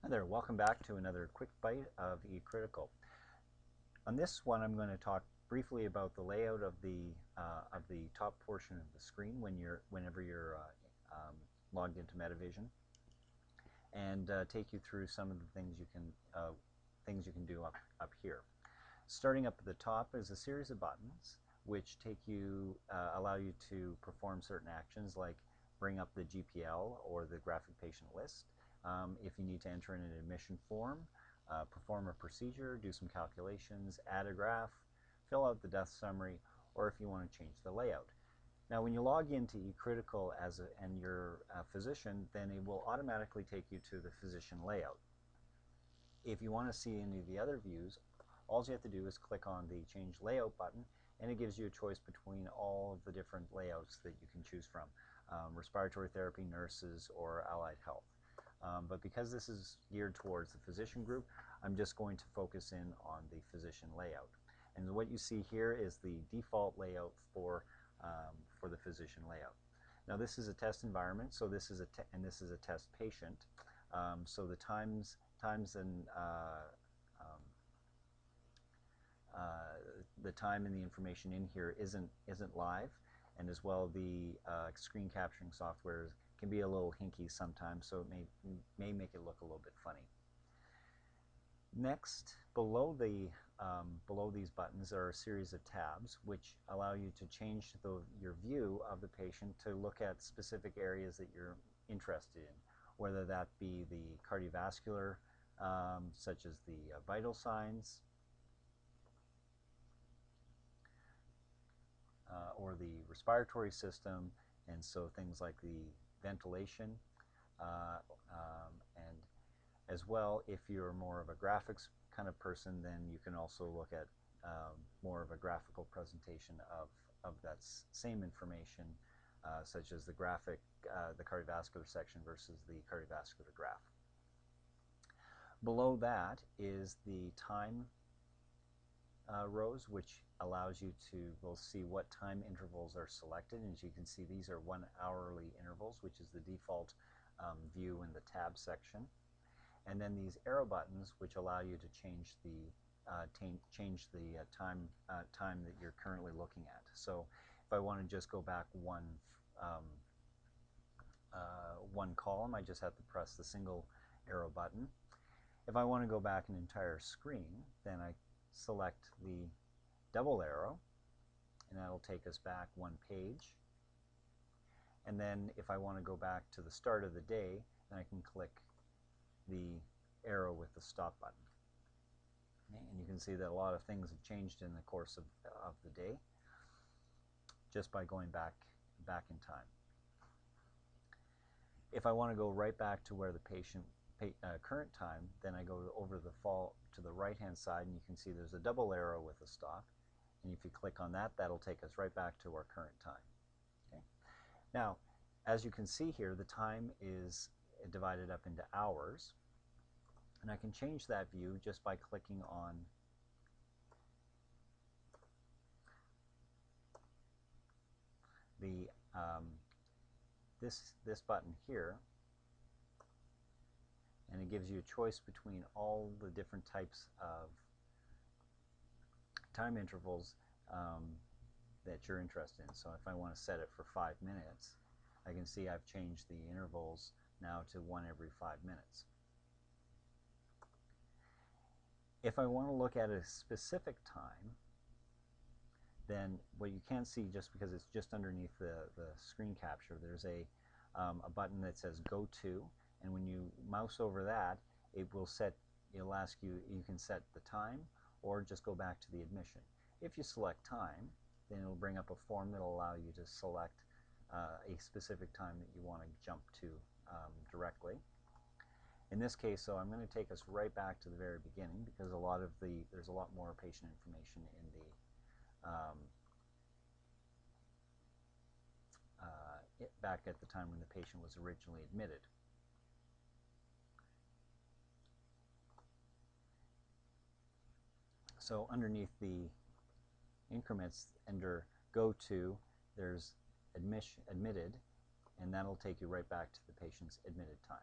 Hi there, welcome back to another quick bite of eCritical. On this one, I'm going to talk briefly about the layout of the top portion of the screen whenever you're logged into MetaVision, and take you through some of the things you can do up here. Starting up at the top is a series of buttons which allow you to perform certain actions like bring up the GPL or the graphic patient list. If you need to enter in an admission form, perform a procedure, do some calculations, add a graph, fill out the death summary, or if you want to change the layout. Now when you log into eCritical and you're a physician, then it will automatically take you to the physician layout. If you want to see any of the other views, all you have to do is click on the Change Layout button, and it gives you a choice between all of the different layouts that you can choose from, respiratory therapy, nurses, or allied health. But because this is geared towards the physician group, I'm just going to focus in on the physician layout. And what you see here is the default layout for the physician layout. Now this is a test environment, so this is a test patient. So the times and the time and the information in here isn't live, and as well the screen capturing software can be a little hinky sometimes, so it may make it look a little bit funny. Next, below these buttons are a series of tabs which allow you to change your view of the patient to look at specific areas that you're interested in, whether that be the cardiovascular, such as the vital signs, or the respiratory system, and so things like the ventilation, and as well, if you're more of a graphics kind of person, then you can also look at more of a graphical presentation of that same information, such as the cardiovascular section versus the cardiovascular graph. Below that is the time rows, which allows you to both see what time intervals are selected. And as you can see, these are 1 hourly intervals, which is the default view in the tab section. And then these arrow buttons, which allow you to change the time that you're currently looking at. So if I want to just go back one column, I just have to press the single arrow button. If I want to go back an entire screen, then I select the double arrow, and that'll take us back one page. And then if I want to go back to the start of the day, then I can click the arrow with the stop button. Okay, and you can see that a lot of things have changed in the course of the day just by going back in time. If I want to go right back to where the current time, then I go over to the right hand side, and you can see there's a double arrow with a stop, and if you click on that, that'll take us right back to our current time. Okay. Now as you can see here, the time is divided up into hours, and I can change that view just by clicking on the this button here, and it gives you a choice between all the different types of time intervals that you're interested in. So if I want to set it for 5 minutes, I can see I've changed the intervals now to 1 every 5 minutes. If I want to look at a specific time, then what you can't see, just because it's just underneath the screen capture, there's a button that says Go To, and when you mouse over that, it'll ask you, you can set the time or just go back to the admission. If you select time, then it'll bring up a form that will allow you to select a specific time that you want to jump to directly. In this case, so I'm going to take us right back to the very beginning, because there's a lot more patient information in the back at the time when the patient was originally admitted. So underneath the increments under Go To, there's admitted, and that'll take you right back to the patient's admitted time.